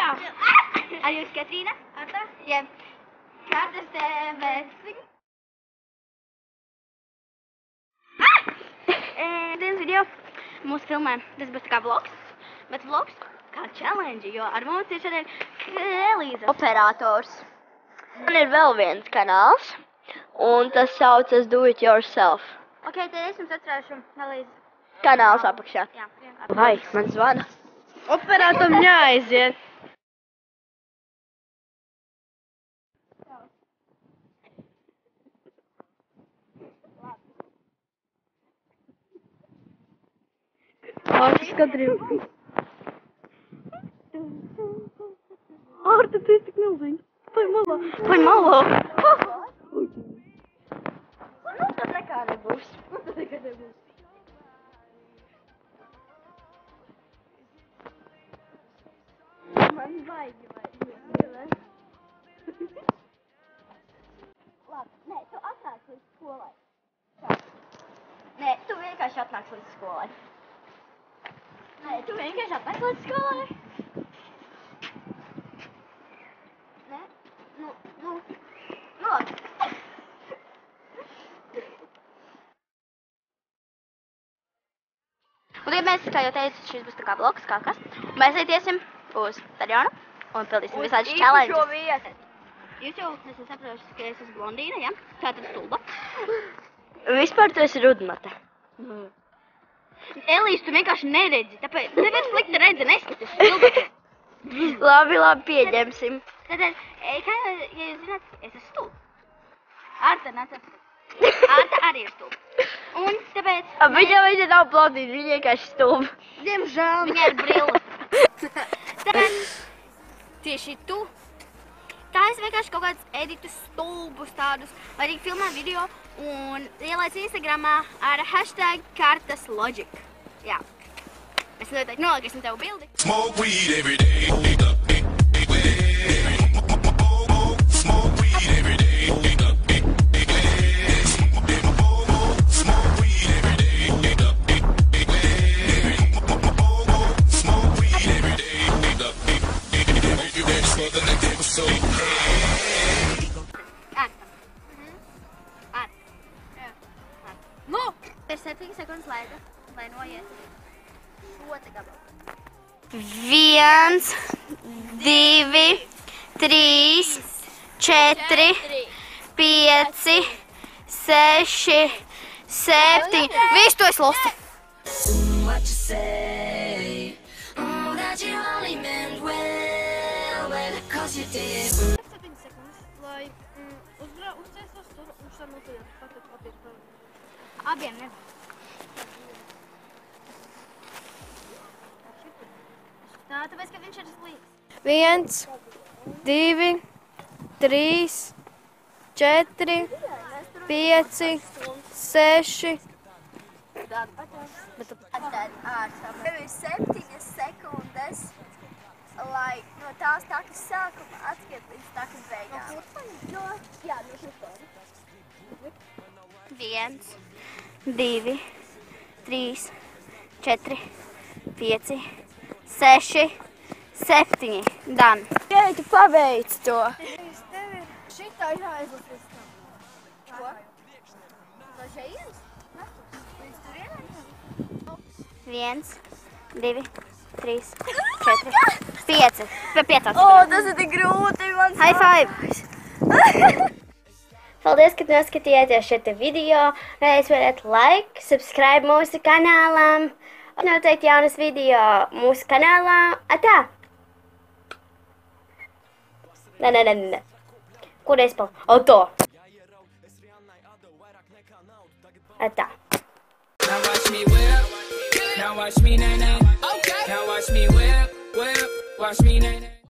Jā. Ar jūs, Katrīna? Ar tā? Jā. Katrs TV. Dienas video mūsu filmē. Tas būs kā vlogs, bet vlogs kā challenge, jo ar mums ir šodien Elīza operators. Man ir vēl viens kanāls, un tas saucas Do It Yourself. Ok, tad es jums atcerēšu Elīza. Kanāls apakšā. Jā. Vai, man zvana. Operatoram jāaiziet. Ārta skatījums. Ārta, tu esi tik milzīgi. Paņ malā. Paņ malā. Tas nekā nebūs. Man vajag. Labi, nē, tu atnāc līdz skolai. Nē, tu vienkārši atnāc līdz skolai. Nē, tu vienkārši atnāc līdz skolai. Nē, nu, labi. Un ja mēs, kā jau teicu, šis būs tā kā vlogs, kā kas, un mēs aiziesim uz stadionu un pildīsim visādus challenges. Jūs jau esat saprotuši, ka es esmu blondīna, ja? Tātad stulba. Vispār tu esi rudmate. Elīze, tu vienkārši neredzi, tāpēc tev ir slikta redze, neskaties stulba. Labi, pieņemsim. Tātad, kā jau, ja jūs zināt, es esmu stulba. Ārta nāc apskatīt. Ārta arī ir stulba. Un tāpēc... Viņa nav blondīna, viņa vienkārši stulba. Diemžēl. Viņa ir brilles. Tāpēc, tieši tu, tā es vienkārši kaut kādus editus stulbus tādus, vai arī filmē video un ielaic Instagramā ar #kartaslogic. Jā. Mēs noteikti noliksim tev bildi. Smoke weed every day. Smoke weed every day. Nu! Ir 7 sekundes laika, lai noiet šo te gabalu. 1, 2, 3, 4, 5, 6, 7. Visu to es lasu. What you say? That you only meant well, 'cause you did. 7 sekundes, lai uzcēstos tur un sanotījāt papīru. Abiem ne. Tā, tāpēc, ka viņš ir slīgs. 1, 2, 3, 4, 5, 6. Tad tev ir 7 sekundes, lai no tās takas sākuma atskiet līdz takas beigām. Jā, no šurpām. 1, 2, 3, 4, 5, 6, 7. Dan. Jei, tu paveic to! Tev ir šitā jāizlas līdz tam. Ko? No šeienes? Līdz turienai? 1, 2, 3, 4, 5. Pie 5. Tas ir tik grūti, man High five! Paldies, ka noskatījāties šo video. Reiz varat like, subscribe mūsu kanālam. Noteikti jaunas video mūsu kanālā. Atā! Nē. Kur es pal? Atā! Atā! Now watch me whip. Now watch me nay nay. Okay. Now watch me whip. Watch me nay nay.